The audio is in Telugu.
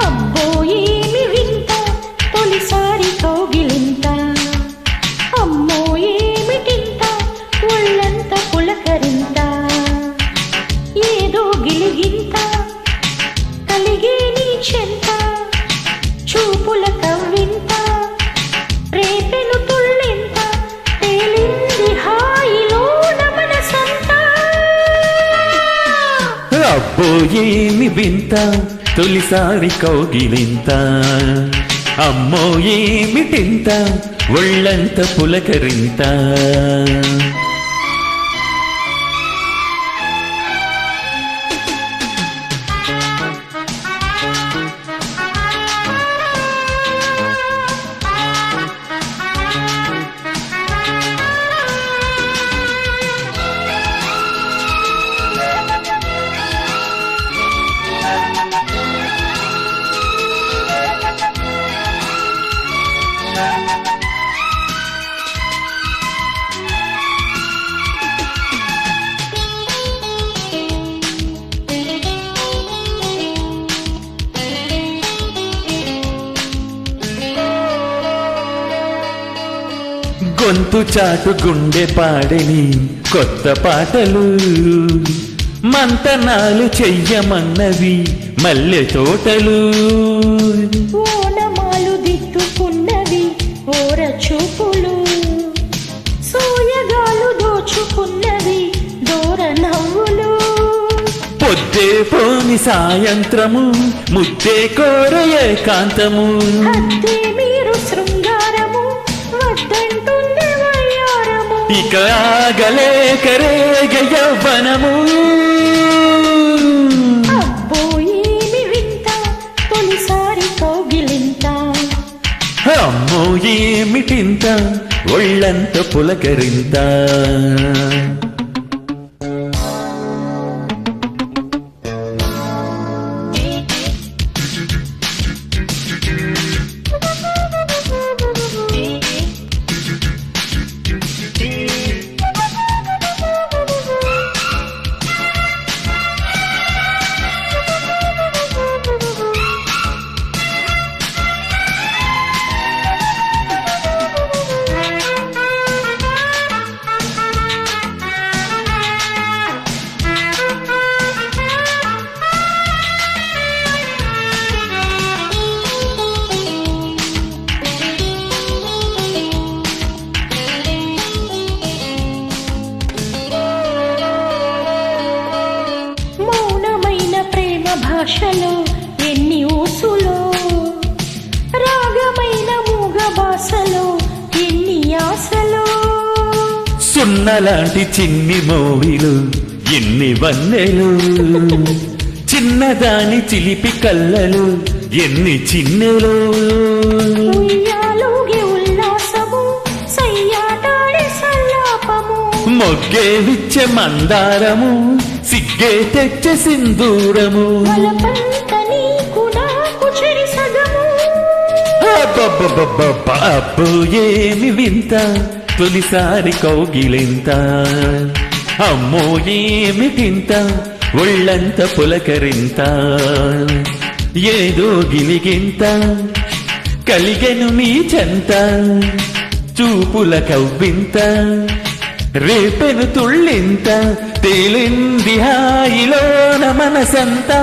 అబ్బో ఏమి వింత తొలిసారి కౌగిలింత, అమ్మో ఏమిటింత ఒళ్ళంత పులకరింత, ఏదో గిలిగింత కలిగే నీ చెంత, చూపుల కవ్వింత రేపెను తుళ్ళింత, తేలింది హాయిలోన మనసంత. అబ్బో ఏమి వింత తొలిసారి కౌగిలింత, అమ్మో ఏమిటింత ఒళ్ళంత పులకరింత. గొంతు చాటు గుండె పాడని కొత్త పాటలు, మంతనాలు చెయ్యమన్నవి మల్లె తోటలు, ఓనమాలు దిద్దుకున్నవి ఓర చూపులు, సోయగాలు దోచుకున్నవి దూర నవ్వులు. పొద్దే పోని సాయంత్రము ముద్దే కోర ఏకాంతము, అద్దే మీరు శృంగారము వద్దంటుంది వయ్యారము, ఇక ఆగలేక రేగ యవ్వనము. అబ్బో ఏమి వింత తొలిసారి కౌగిలింత, అమ్మో ఏమిటింత ఒళ్ళంత పులకరింత. భాషలో ఎన్ని ఊసులో, రాగమైన మూగ భాషలో ఎన్ని ఆశలో, సున్నలాంటి చిన్ని మోవిలు ఎన్ని వన్నెలు, చిన్నదాని చిలిపి కళ్ళలు ఎన్ని చిన్నెలు. ఉయ్యాలూగే ఉల్లాసము సయ్యాటాడే సల్లాపము, మొగ్గే విచ్చే మందారము సిగ్గే తెచ్చే సింధూరము, బలపంత నీకు నాకు చెరి సగము. అబ్బో ఏమి వింత తొలిసారి కౌగిలింత, అమ్మో ఏమిటింత ఒళ్ళంత పులకరింత, ఏదో గిలిగింత కలిగెను నీ చెంత, చూపుల కవ్వింత రేపెను తుళ్ళింత, తేలింది హాయిలోన మనసంతా.